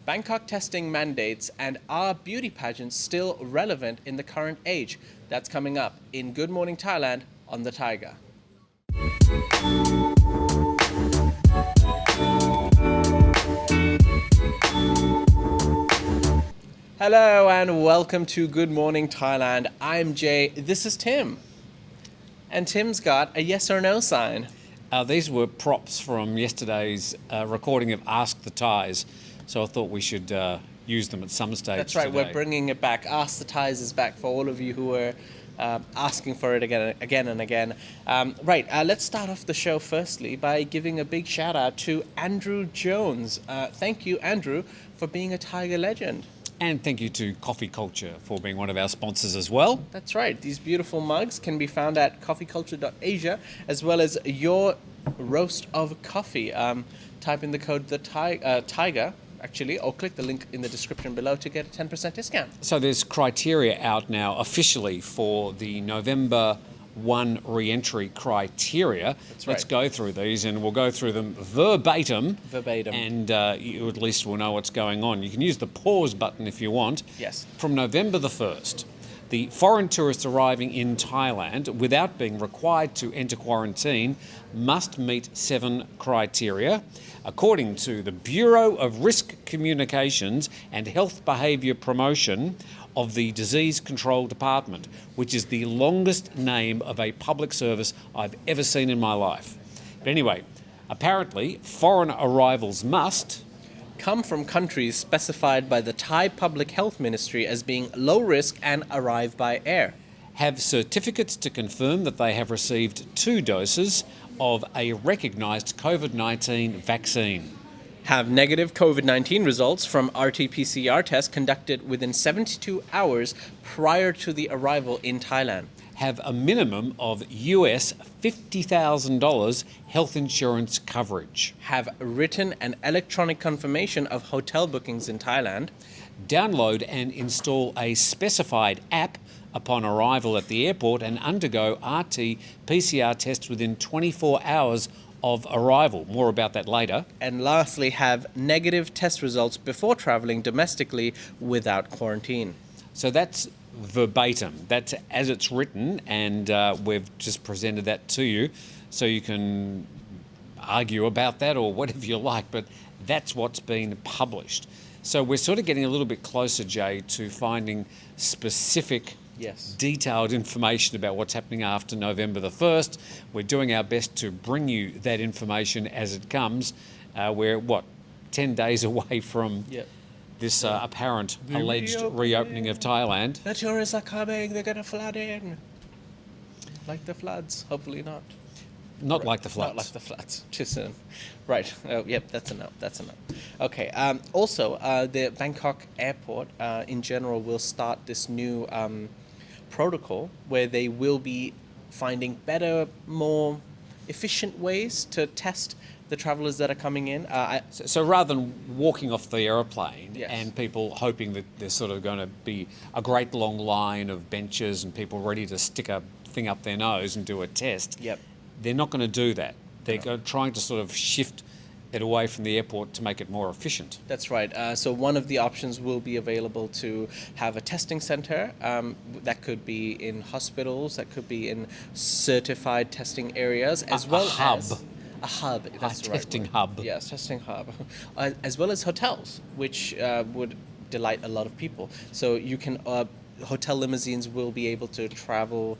Bangkok testing mandates, and are beauty pageants still relevant in the current age? That's coming up in Good Morning Thailand on the Thaiger. Hello and welcome to Good Morning Thailand. I'm Jay. This is Tim. And Tim's got a yes or no sign. These were props from yesterday's recording of Ask the Thais, so I thought we should use them at some stage. That's right, today. We're bringing it back. Ask the Thais is back for all of you who are asking for it again and again. Let's start off the show firstly by giving a big shout out to Andrew Jones. Thank you, Andrew, for being a Thaiger legend. And thank you to Coffee Culture for being one of our sponsors as well. That's right. These beautiful mugs can be found at coffeeculture.asia, as well as your roast of coffee. Type in the code Thaiger, actually, or click the link in the description below to get a 10% discount. So there's criteria out now officially for the November 1 re-entry criteria. That's Let's right. go through these and we'll go through them verbatim. And you at least will know what's going on. You can use the pause button if you want. Yes. From November the 1st, the foreign tourists arriving in Thailand without being required to enter quarantine must meet 7 criteria. According to the Bureau of Risk Communications and Health Behaviour Promotion of the Disease Control Department, which is the longest name of a public service I've ever seen in my life. But anyway, apparently foreign arrivals must come from countries specified by the Thai Public Health Ministry as being low risk and arrive by air. have certificates to confirm that they have received 2 doses of a recognised COVID-19 vaccine. Have negative COVID-19 results from RT-PCR tests conducted within 72 hours prior to the arrival in Thailand. Have a minimum of US $50,000 health insurance coverage. Have written and electronic confirmation of hotel bookings in Thailand. Download and install a specified app upon arrival at the airport and undergo RT-PCR tests within 24 hours of arrival. More about that later. And lastly, have negative test results before traveling domestically without quarantine. So that's verbatim. That's as it's written, and we've just presented that to you, so you can argue about that or whatever you like, but that's what's been published. So we're sort of getting a little bit closer, Jay, to finding specific detailed information about what's happening after November the 1st. We're doing our best to bring you that information as it comes. We're, 10 days away from this apparent alleged reopening of Thailand. The tourists are coming, they're going to flood in. Like the floods, hopefully not. Not like the floods. Not like the floods, too soon. Right, that's enough. Okay, also, the Bangkok airport in general will start this new protocol where they will be finding better, more efficient ways to test the travelers that are coming in. So rather than walking off the aeroplane and people hoping that there's sort of going to be a great long line of benches and people ready to stick a thing up their nose and do a test, they're not going to do that. They're trying to sort of shift it away from the airport to make it more efficient. That's right. So one of the options will be available to have a testing center. That could be in hospitals, that could be in certified testing areas, as well as a hub. That's the right testing word. hub. Yes, testing hub. As well as hotels, which would delight a lot of people. So you can hotel limousines will be able to travel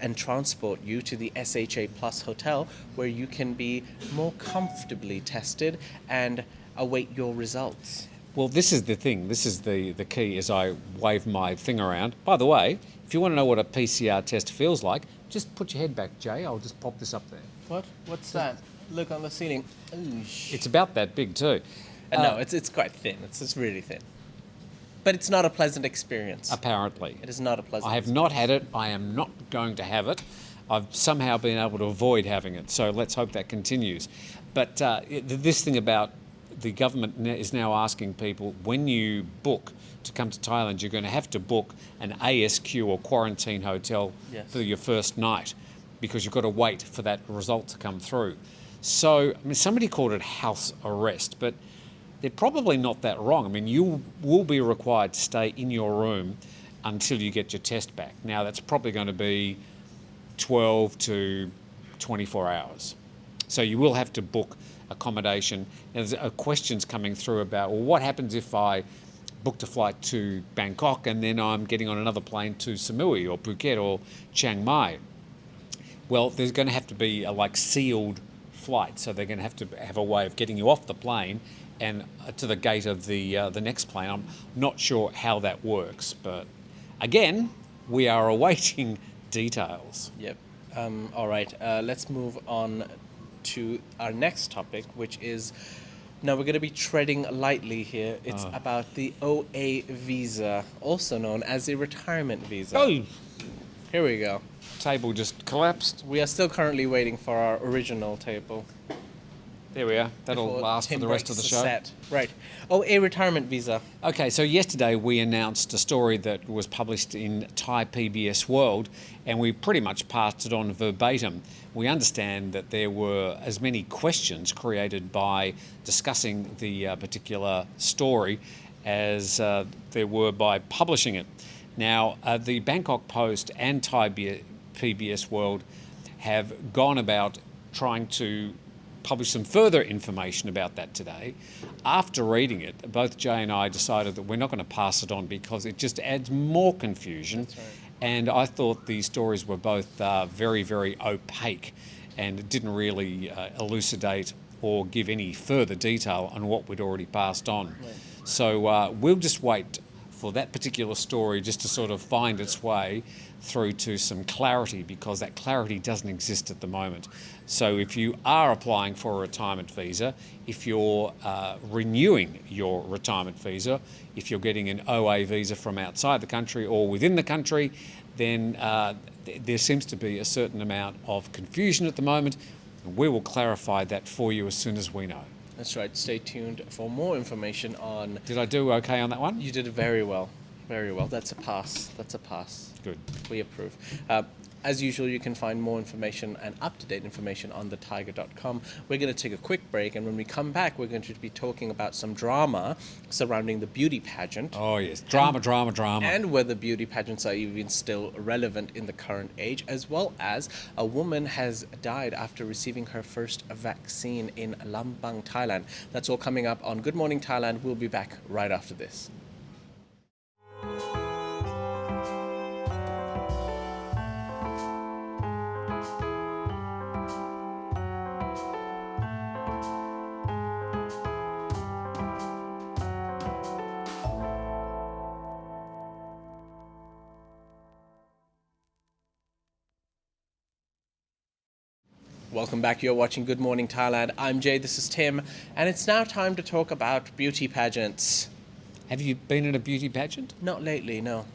and transport you to the SHA Plus hotel, where you can be more comfortably tested and await your results. Well, this is the thing. This is the key as I wave my thing around. By the way, if you want to know what a PCR test feels like, just put your head back, Jay. I'll just pop this up there. What? What's that? Look on the ceiling. Ooh. It's about that big too. No, it's quite thin. It's really thin. But it's not a pleasant experience. Apparently. It is not a pleasant I have not had it. I am not going to have it. I've somehow been able to avoid having it. So let's hope that continues. But this thing about the government is now asking people, when you book to come to Thailand, you're going to have to book an ASQ or quarantine hotel for your first night, because you've got to wait for that result to come through. So, I mean, somebody called it house arrest, but they're probably not that wrong. I mean, you will be required to stay in your room until you get your test back. Now, that's probably going to be 12 to 24 hours. So you will have to book accommodation. Now, there's questions coming through about, well, what happens if I booked a flight to Bangkok and then I'm getting on another plane to Samui or Phuket or Chiang Mai? Well, there's going to have to be a sealed flight, so they're going to have a way of getting you off the plane and to the gate of the next plane. I'm not sure how that works, but again, we are awaiting details. Yep. All right. Let's move on to our next topic, which is now we're going to be treading lightly here. It's about the OA visa, also known as the retirement visa. Oh, Here we go. table just collapsed. We are still currently waiting for our original table. There we are. That'll before last for Tim the rest of breaks the show. set. Right. OA retirement visa. Okay, so yesterday we announced a story that was published in Thai PBS World, and we pretty much passed it on verbatim. We understand that there were as many questions created by discussing the particular story as there were by publishing it. Now, the Bangkok Post and Thai PBS World have gone about trying to publish some further information about that today. After reading it, both Jay and I decided that we're not going to pass it on because it just adds more confusion. That's right. And I thought the stories were both very, very opaque and didn't really elucidate or give any further detail on what we'd already passed on. Right. So we'll just wait for that particular story just to sort of find its way through to some clarity, because that clarity doesn't exist at the moment. So if you are applying for a retirement visa, if you're renewing your retirement visa, if you're getting an OA visa from outside the country or within the country, then there seems to be a certain amount of confusion at the moment. We will clarify that for you as soon as we know. That's right. Stay tuned for more information on... Did I do okay on that one? You did it very well. Very well. That's a pass. That's a pass. Good. We approve. As usual, you can find more information and up-to-date information on thetiger.com. We're going to take a quick break, and when we come back, we're going to be talking about some drama surrounding the beauty pageant. Oh, yes. Drama. And whether beauty pageants are even still relevant in the current age, as well as a woman has died after receiving her first vaccine in Lampang, Thailand. That's all coming up on Good Morning Thailand. We'll be back right after this. Welcome back. You're watching Good Morning Thailand. I'm Jay, this is Tim, and it's now time to talk about beauty pageants. Have you been in a beauty pageant? Not lately, no.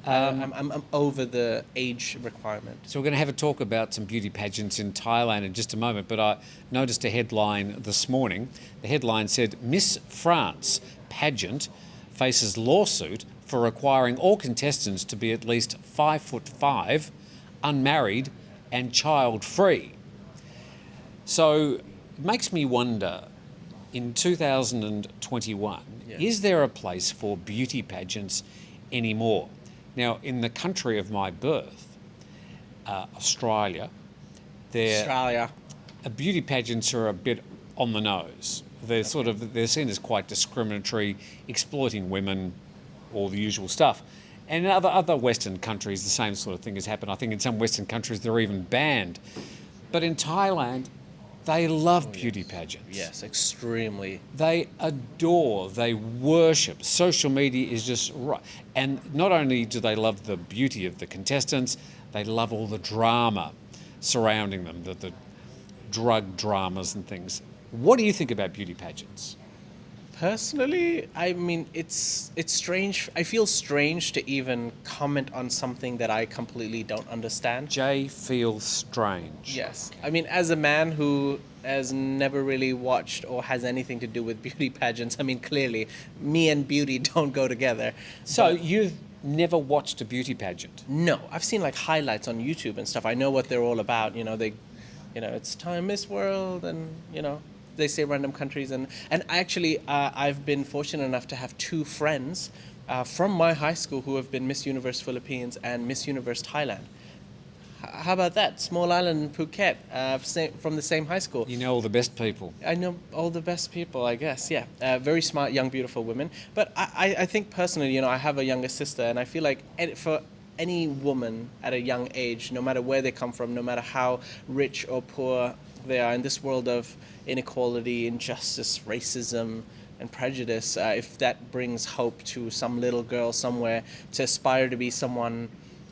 I'm over the age requirement. So we're going to have a talk about some beauty pageants in Thailand in just a moment, but I noticed a headline this morning. The headline said, Miss France pageant faces lawsuit for requiring all contestants to be at least 5'5", unmarried and child-free. So it makes me wonder, in 2021, is there a place for beauty pageants anymore? Now, in the country of my birth, Australia, beauty pageants are a bit on the nose. They're they're seen as quite discriminatory, exploiting women, all the usual stuff. And in other Western countries, the same sort of thing has happened. I think in some Western countries they're even banned. But in Thailand, they love beauty pageants. Yes, extremely. They adore, they worship. Social media is just right. And not only do they love the beauty of the contestants, they love all the drama surrounding them, the drug dramas and things. What do you think about beauty pageants? Personally, I mean, it's strange. I feel strange to even comment on something that I completely don't understand. Jay feels strange. Yes. I mean, as a man who has never really watched or has anything to do with beauty pageants, I mean, clearly, me and beauty don't go together. So you've never watched a beauty pageant? No. I've seen like highlights on YouTube and stuff. I know what they're all about. It's Time Miss World and, they say random countries, and actually I've been fortunate enough to have two friends from my high school who have been Miss Universe Philippines and Miss Universe Thailand. How about that? Small island in Phuket, from the same high school. You know all the best people. I know all the best people, I guess. Yeah, very smart, young, beautiful women. But I think personally, I have a younger sister, and I feel like for any woman at a young age, no matter where they come from, no matter how rich or poor they are in this world of inequality, injustice, racism, and prejudice, if that brings hope to some little girl somewhere to aspire to be someone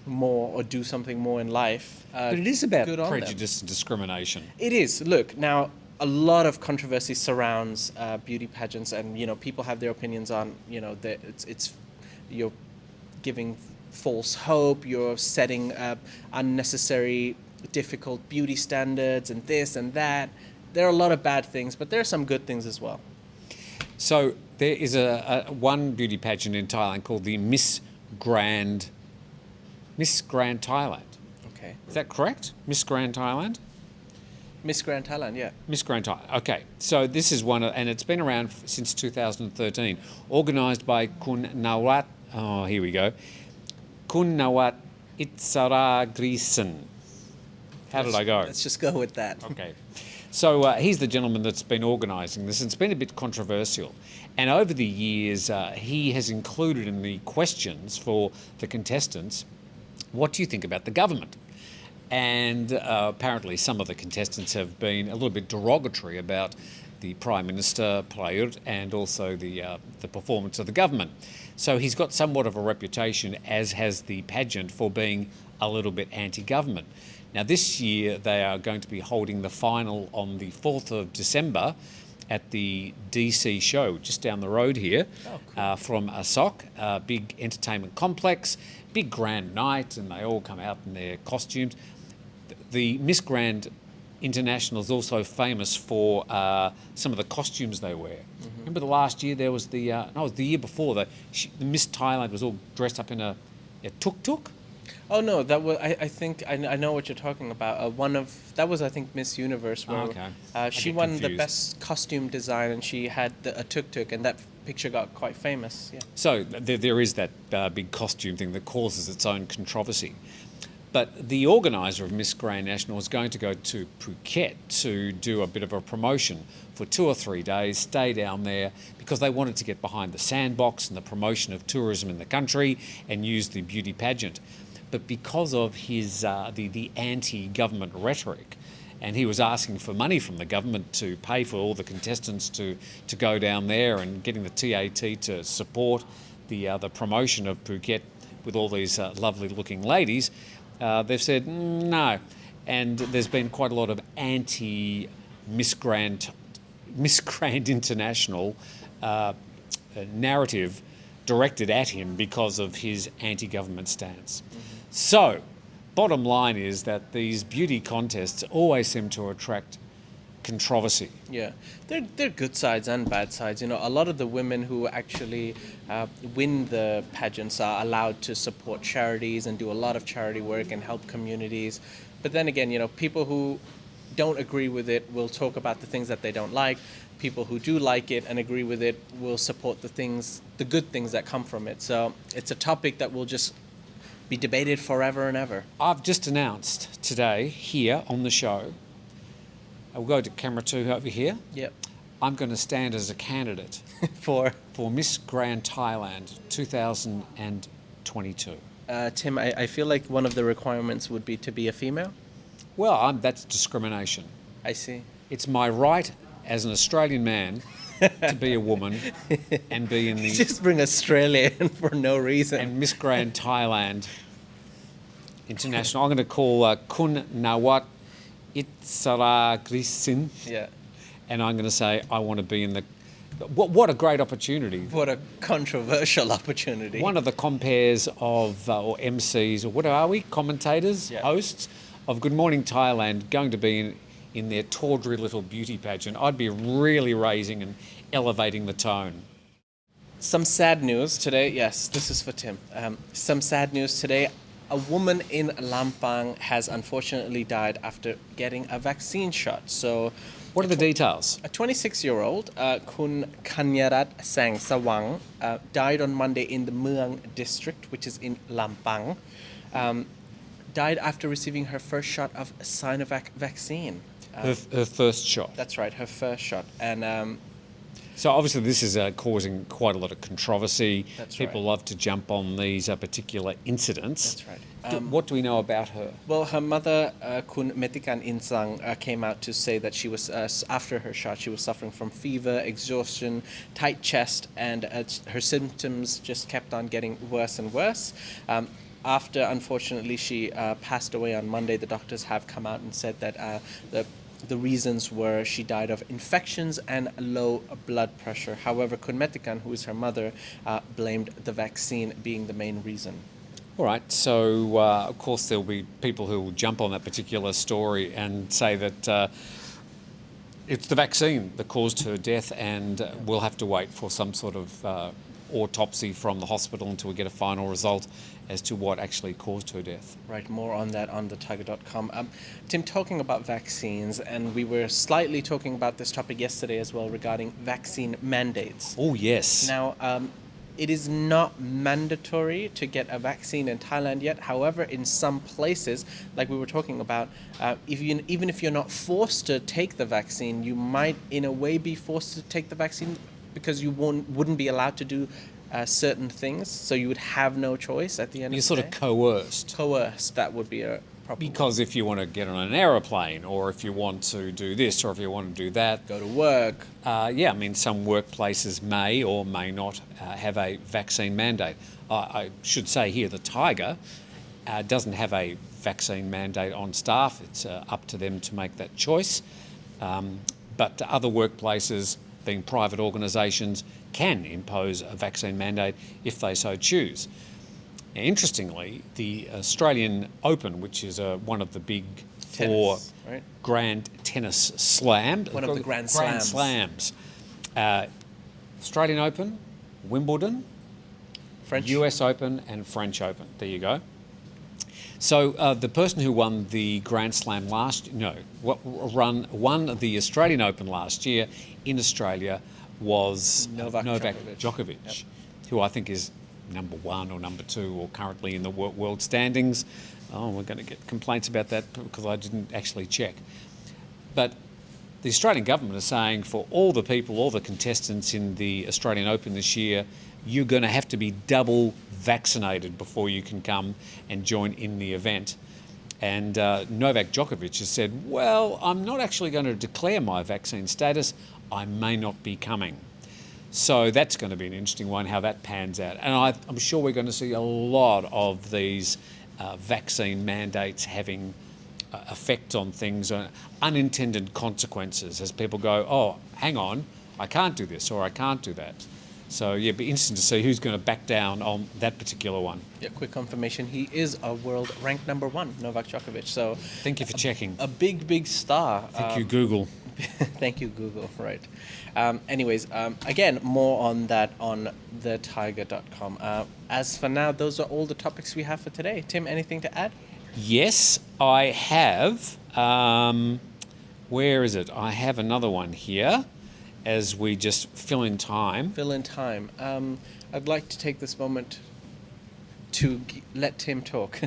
more or do something more in life. But it is about good on them. prejudice and discrimination. It is. Look, now a lot of controversy surrounds beauty pageants, and people have their opinions on that it's you're giving false hope, you're setting unnecessary, difficult beauty standards, and this and that. There are a lot of bad things, but there are some good things as well. So there is a one beauty pageant in Thailand called the Miss Grand Thailand. Okay. Is that correct? Miss Grand Thailand? Miss Grand Thailand, yeah. Miss Grand Thailand. Okay. So this is and it's been around since 2013, organised by Kun Nawat. Oh, here we go. Kun Nawat Itsara Grisen. How did I go? Let's just go with that. Okay. So he's the gentleman that's been organising this. It's been a bit controversial. And over the years, he has included in the questions for the contestants, what do you think about the government? And apparently some of the contestants have been a little bit derogatory about the Prime Minister, Prayut, and also the performance of the government. So he's got somewhat of a reputation, as has the pageant, for being a little bit anti-government. Now, this year, they are going to be holding the final on the 4th of December at the DC show, just down the road here. Oh, cool. From Asok, a big entertainment complex, big grand night, and they all come out in their costumes. The Miss Grand International is also famous for some of the costumes they wear. Mm-hmm. Remember the last year, there was the year before, the Miss Thailand was all dressed up in a tuk-tuk. Oh no, that was I think I know what you're talking about. That was I think Miss Universe, where she won the best costume design, and she had a tuk-tuk, and that picture got quite famous. Yeah. So there is that big costume thing that causes its own controversy. But the organiser of Miss Grand National is going to go to Phuket to do a bit of a promotion for 2 or 3 days, stay down there, because they wanted to get behind the sandbox and the promotion of tourism in the country and use the beauty pageant. But because of his the anti-government rhetoric, and he was asking for money from the government to pay for all the contestants to go down there, and getting the TAT to support the promotion of Phuket with all these lovely-looking ladies, they've said no. And there's been quite a lot of anti-Miss Grand International narrative directed at him because of his anti-government stance. Mm-hmm. So, bottom line is that these beauty contests always seem to attract controversy. Yeah, they're good sides and bad sides. A lot of the women who actually win the pageants are allowed to support charities and do a lot of charity work and help communities. But then again, people who don't agree with it will talk about the things that they don't like. People who do like it and agree with it will support the good things that come from it. So it's a topic that will just be debated forever and ever. I've just announced today here on the show, I'll go to camera 2 over here. Yep. I'm going to stand as a candidate for Miss Grand Thailand 2022. Tim, I feel like one of the requirements would be to be a female. Well, that's discrimination. I see. It's my right as an Australian man to be a woman and be in the... Just bring Australia in for no reason. And Miss Grand Thailand International. I'm going to call Kun Nawat Itsara Grisin. Yeah. And I'm going to say I want to be in the... What a great opportunity. What a controversial opportunity. One of the compares of, or MCs, or what are we, commentators, hosts of Good Morning Thailand, going to be in their tawdry little beauty pageant. I'd be really raising and elevating the tone. Some sad news today. Yes, this is for Tim. Some sad news today. A woman in Lampang has unfortunately died after getting a vaccine shot. So What are the details? A 26-year-old, Kun Kanyarat Sang Sawang, died on Monday in the Mueang district, which is in Lampang. Died after receiving her first shot of Sinovac vaccine. Her first shot. That's right, her first shot. And so obviously this is causing quite a lot of controversy. That's People right. love to jump on these particular incidents. That's right. What do we know about her? Well, her mother, Kun Metikan Insang, came out to say that she was, after her shot, she was suffering from fever, exhaustion, tight chest, and her symptoms just kept on getting worse and worse. After, unfortunately, she passed away on Monday, the doctors have come out and said that the reasons were she died of infections and low blood pressure. However, Kun Metikan, who is her mother, blamed the vaccine being the main reason. All right, so of course there'll be people who will jump on that particular story and say that it's the vaccine that caused her death, and we'll have to wait for some sort of autopsy from the hospital until we get a final result as to what actually caused her death. Right, more on that on the Thaiger.com. Tim, talking about vaccines, and we were slightly talking about this topic yesterday as well regarding vaccine mandates. Oh, yes. Now, it is not mandatory to get a vaccine in Thailand yet. However, in some places, like we were talking about, even if you're not forced to take the vaccine, you might in a way be forced to take the vaccine because you wouldn't be allowed to do certain things, so you would have no choice at the end You're of the sort day. of coerced. Coerced, that would be a proper Because if you want to get on an aeroplane, or if you want to do this, or if you want to do that, go to work. yeah, I mean, some workplaces may or may not have a vaccine mandate. I should say here, the Thaiger doesn't have a vaccine mandate on staff. It's up to them to make that choice. But other workplaces, being private organisations, can impose a vaccine mandate if they so choose. Now, interestingly, the Australian Open, which is one of the big four Tennis, right? grand tennis slams. One of the grand slams. Australian Open, Wimbledon, French. US Open and French Open. There you go. So the person who won the Grand Slam won the Australian Open last year in Australia was Novak Djokovic, Yep. who I think is number one or number two or currently in the world standings. Oh, we're going to get complaints about that because I didn't actually check. But the Australian government is saying for all the people, all the contestants in the Australian Open this year, you're going to have to be double vaccinated before you can come and join in the event. And Novak Djokovic has said, well, I'm not actually going to declare my vaccine status. I may not be coming. So that's going to be an interesting one, how that pans out. And I'm sure we're going to see a lot of these vaccine mandates having effect on things, unintended consequences, as people go, oh, hang on, I can't do this or I can't do that. So, yeah, it'd be interesting to see who's going to back down on that particular one. Yeah, quick confirmation, he is a world ranked number one, Novak Djokovic. So Thank you for checking. a big star. Thank you, Google. Thank you, Google. Right. Anyways, again, more on that on the Thaiger.com. As for now, those are all the topics we have for today. Tim, anything to add? Yes, I have. Where is it? I have another one here as we just fill in time. Fill in time. I'd like to take this moment to let Tim talk.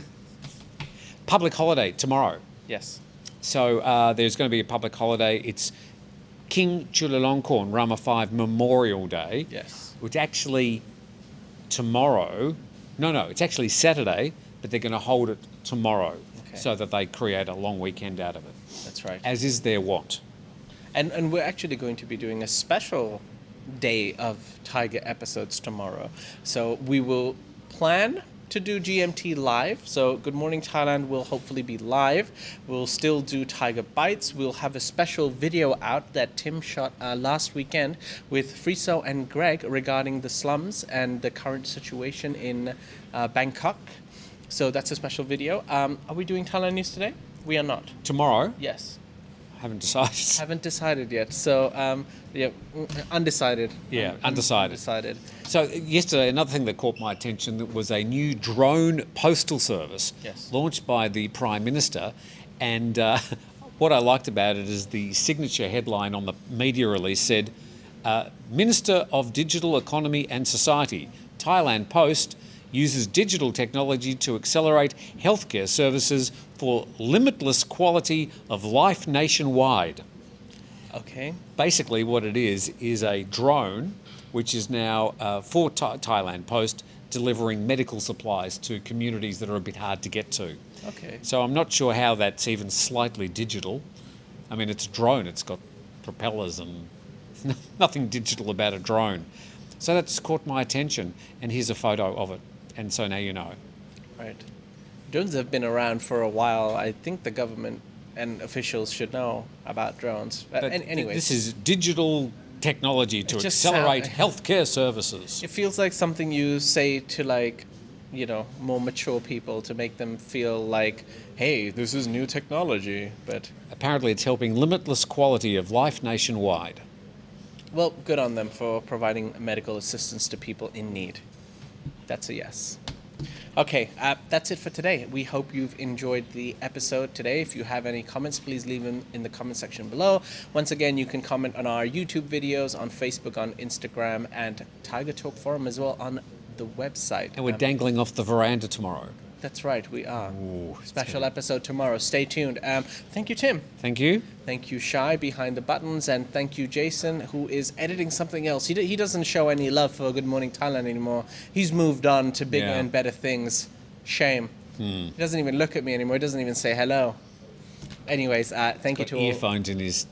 Public holiday tomorrow. Yes. So there's going to be a public holiday. It's King Chulalongkorn Rama 5 Memorial Day. Yes. Which actually tomorrow, it's actually Saturday, but they're going to hold it tomorrow so that they create a long weekend out of it. That's right. As is their want. And we're actually going to be doing a special day of Thaiger episodes tomorrow. So we will plan to do GMT live. So Good Morning Thailand will hopefully be live. We'll still do Thaiger Bites. We'll have a special video out that Tim shot last weekend with Friso and Greg regarding the slums and the current situation in Bangkok. So that's a special video. Are we doing Thailand News today? We are not. Tomorrow? Yes. Haven't decided. Haven't decided yet. So, undecided. Yeah, undecided. Undecided. So yesterday, another thing that caught my attention was a new drone postal service Yes. launched by the Prime Minister. And what I liked about it is the signature headline on the media release said, Minister of Digital Economy and Society, Thailand Post uses digital technology to accelerate healthcare services for limitless quality of life nationwide. Okay. Basically, what it is a drone which is now for Thailand Post delivering medical supplies to communities that are a bit hard to get to. Okay. So I'm not sure how that's even slightly digital. I mean, it's a drone. It's got propellers and nothing digital about a drone. So that's caught my attention, and here's a photo of it. And so now you know. Right. Drones have been around for a while. I think the government and officials should know about drones. But anyways, this is digital technology to accelerate healthcare services. It feels like something you say to, like, more mature people to make them feel like, hey, this is new technology. But apparently it's helping limitless quality of life nationwide. Well, good on them for providing medical assistance to people in need. That's a yes. Okay, that's it for today. We hope you've enjoyed the episode today. If you have any comments, please leave them in the comment section below. Once again, you can comment on our YouTube videos, on Facebook, on Instagram, and Thaiger Talk Forum as well on the website. And we're dangling off the veranda tomorrow. That's right, we are. Ooh, Special episode tomorrow. Stay tuned. Thank you, Tim. Thank you. Thank you, Shai, behind the buttons, and thank you, Jason, who is editing something else. He doesn't show any love for Good Morning Thailand anymore. He's moved on to bigger and better things. Shame. He doesn't even look at me anymore. He doesn't even say hello. Anyways, thank you to all. Earphones in his.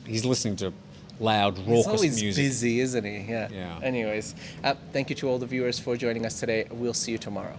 He's listening to loud, raucous He's always music. busy, isn't he? Yeah. Yeah. Anyways, thank you to all the viewers for joining us today. We'll see you tomorrow.